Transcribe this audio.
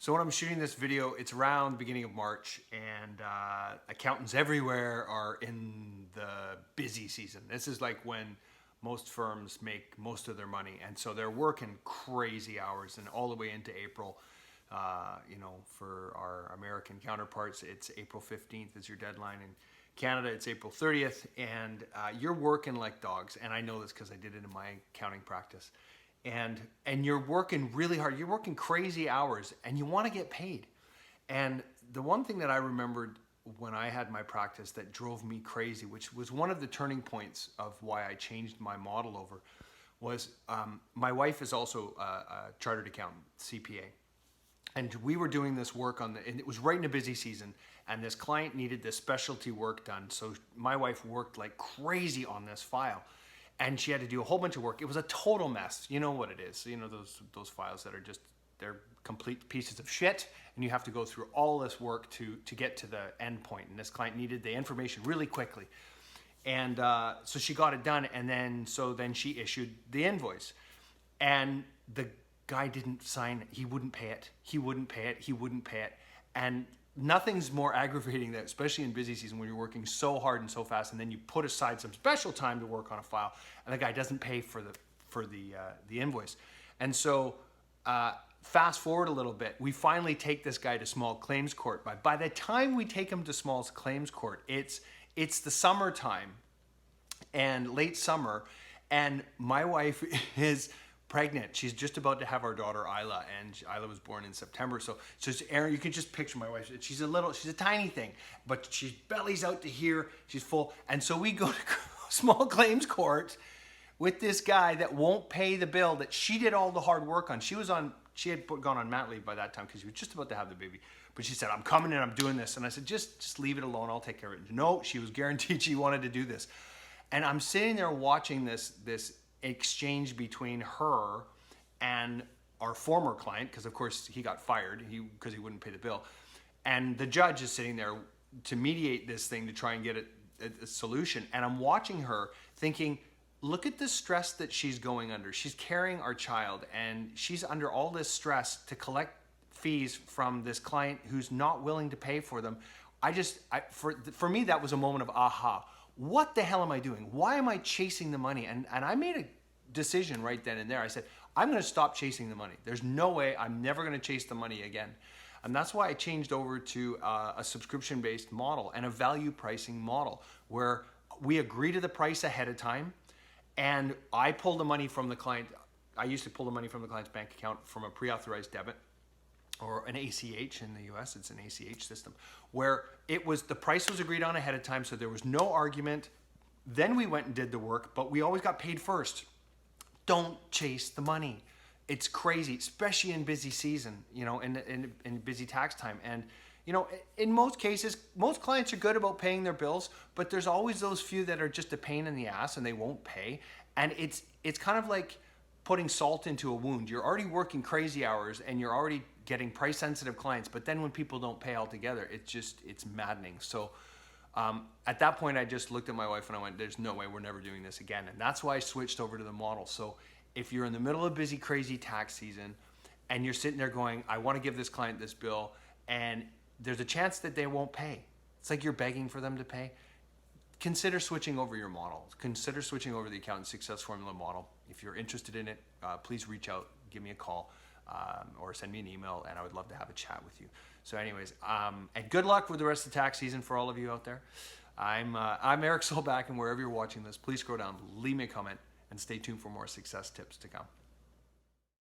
So when I'm shooting this video, it's around the beginning of March, and accountants everywhere are in the busy season. This is like when most firms make most of their money, and so they're working crazy hours and all the way into April. For our American counterparts, it's April 15th is your deadline. In Canada, it's April 30th, and you're working like dogs. And I know this because I did it in my accounting practice. And you're working really hard. You're working crazy hours, and you want to get paid. And the one thing that I remembered when I had my practice that drove me crazy, which was one of the turning points of why I changed my model over, was my wife is also a chartered accountant, CPA. And we were doing this work and it was right in a busy season, and this client needed this specialty work done. So my wife worked like crazy on this file, and she had to do a whole bunch of work. It was a total mess. You know what it is. You know, those files that are just, they're complete pieces of shit, and you have to go through all this work to get to the end point. And this client needed the information really quickly. And so she got it done, and then she issued the invoice. And the guy didn't sign it. He wouldn't pay it. He wouldn't pay it. He wouldn't pay it. And nothing's more aggravating than, especially in busy season when you're working so hard and so fast, and then you put aside some special time to work on a file, and the guy doesn't pay for the invoice. And so fast forward a little bit, we finally take this guy to small claims court. But by the time we take him to small claims court, it's the summertime and late summer, and my wife is pregnant. She's just about to have our daughter Isla, and Isla was born in September. So Aaron, you can just picture my wife. She's a tiny thing, but she's belly's out to here. She's full, and so we go to small claims court with this guy that won't pay the bill that she did all the hard work on. She had gone on mat leave by that time because she was just about to have the baby. But she said, "I'm coming and I'm doing this," and I said, "Just leave it alone. I'll take care of it." No, she was guaranteed she wanted to do this, and I'm sitting there watching this exchange between her and our former client, because of course he got fired because he wouldn't pay the bill, and the judge is sitting there to mediate this thing to try and get a solution. And I'm watching her thinking, look at the stress that she's going under. She's carrying our child, and she's under all this stress to collect fees from this client who's not willing to pay for them. For me, that was a moment of aha. What the hell am I doing? Why am I chasing the money? And I made a decision right then and there. I said, I'm going to stop chasing the money. There's no way. I'm never going to chase the money again. And that's why I changed over to a subscription-based model and a value pricing model where we agree to the price ahead of time, and I pull the money from the client. I used to pull the money from the client's bank account from a pre-authorized debit, or an ACH in the US, it's an ACH system, where the price was agreed on ahead of time, so there was no argument. Then we went and did the work, but we always got paid first. Don't chase the money. It's crazy, especially in busy season, in busy tax time. And, in most cases, most clients are good about paying their bills, but there's always those few that are just a pain in the ass and they won't pay. And it's kind of like putting salt into a wound. You're already working crazy hours and you're already getting price sensitive clients, but then when people don't pay altogether, it's maddening. So at that point, I just looked at my wife and I went, there's no way we're never doing this again. And that's why I switched over to the model. So if you're in the middle of busy, crazy tax season and you're sitting there going, I want to give this client this bill, and there's a chance that they won't pay. It's like you're begging for them to pay. Consider switching over your model. Consider switching over the Accountant Success Formula model. If you're interested in it, please reach out, give me a call, or send me an email, and I would love to have a chat with you. So anyways, and good luck with the rest of the tax season for all of you out there. I'm Eric Solback, and wherever you're watching this, please scroll down, leave me a comment, and stay tuned for more success tips to come.